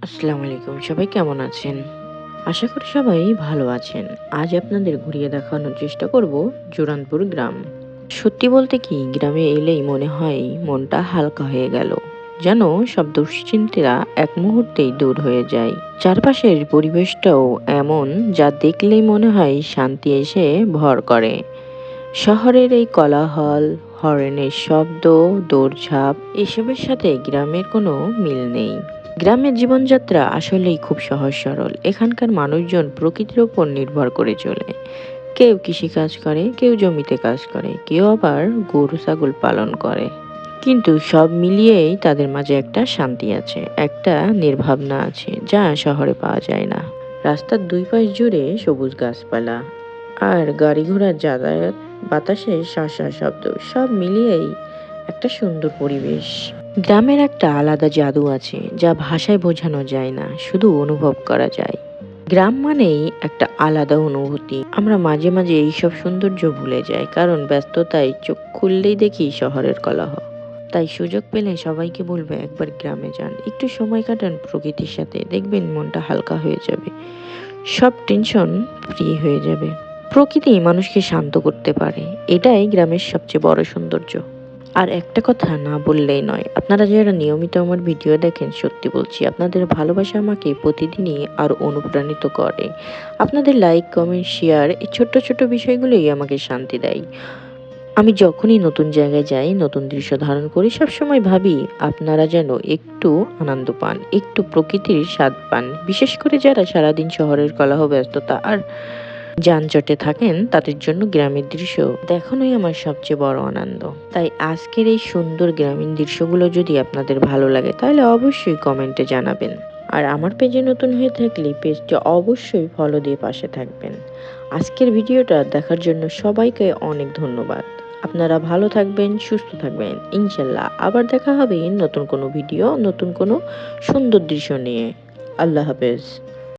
আসসালামু আলাইকুম। সবাই কেমন আছেন? আশা করি সবাই ভালো আছেন। আজ আপনাদের ঘুরিয়ে দেখানোর চেষ্টা করব জোরানপুর গ্রাম। সত্যি বলতে কি গ্রামে এলেই মনে হয় মনটা হালকা হয়ে গেল। যেন সব দুশ্চিন্তারা এক মুহূর্তেই দূর হয়ে যায়। চারপাশের পরিবেশটাও এমন যা দেখলেই মনে হয় শান্তি এসে ভর করে। শহরের এই কোলাহল, হর্নের শব্দ, দৌড়ঝাঁপ এসবের সাথে গ্রামের কোনো মিল নেই। গ্রামের জীবনযাত্রা আসলেই খুব সহজ সরল। এখানকার মানুষজন প্রকৃতির ওপর নির্ভর করে চলে। কেউ কৃষিকাজ করে, কেউ জমিতে কাজ করে, কেউ আবার গরু ছাগল পালন করে। কিন্তু সব মিলিয়েই তাদের মাঝে একটা শান্তি আছে, একটা নির্ভাবনা আছে যা শহরে পাওয়া যায় না। রাস্তার দুই পাশ জুড়ে সবুজ গাছপালা আর গাড়ি ঘোড়ার যাতায়াত, বাতাসের শাঁসা শব্দ সব মিলিয়েই একটা সুন্দর পরিবেশ। গ্রামের একটা আলাদা জাদু আছে যা ভাষায় বোঝানো যায় না, শুধু অনুভব করা যায়। গ্রাম মানেই একটা আলাদা অনুভূতি। আমরা মাঝে মাঝে এইসব সৌন্দর্য ভুলে যাই, কারণ ব্যস্ততায় চোখ খুললেই দেখি শহরের কোলাহল। তাই সুযোগ পেলে সবাইকে বলবো একবার গ্রামে যান, একটু সময় কাটান প্রকৃতির সাথে, দেখবেন মনটা হালকা হয়ে যাবে, সব টেনশন ফ্রি হয়ে যাবে। প্রকৃতি মানুষকে শান্ত করতে পারে, এটাই গ্রামের সবচেয়ে বড় সৌন্দর্য। আর একটা কথা না বললেই নয়, আপনারা যারা নিয়মিত আমার ভিডিও দেখেন, সত্যি বলছি আপনাদের ভালোবাসা আমাকে প্রতিদিনই আরো অনুপ্রাণিত করে। আপনাদের লাইক, কমেন্ট, শেয়ার এই ছোট্ট ছোট্ট বিষয়গুলোই আমাকে শান্তি দেয়। আমি যখনই নতুন জায়গায় যাই, নতুন দৃশ্য ধারণ করি, সবসময় ভাবি আপনারা যেন একটু আনন্দ পান, একটু প্রকৃতির স্বাদ পান। বিশেষ করে যারা সারাদিন শহরের কোলাহল, ব্যস্ততা আর যানজটে থাকেন, তাদের জন্য গ্রামের দৃশ্য দেখানোই আমার সবচেয়ে বড় আনন্দ। তাই আজকের এই সুন্দর গ্রামীণ দৃশ্যগুলো যদি আপনাদের ভালো লাগে তাহলে অবশ্যই কমেন্টে জানাবেন। আর আমার পেজে নতুন হয়ে থাকলে পেজটা অবশ্যই ফলো দিয়ে পাশে থাকবেন। আজকের ভিডিওটা দেখার জন্য সবাইকে অনেক ধন্যবাদ। আপনারা ভালো থাকবেন, সুস্থ থাকবেন। ইনশাল্লাহ আবার দেখা হবে নতুন কোনো ভিডিও, নতুন কোনো সুন্দর দৃশ্য নিয়ে। আল্লাহ হাফেজ।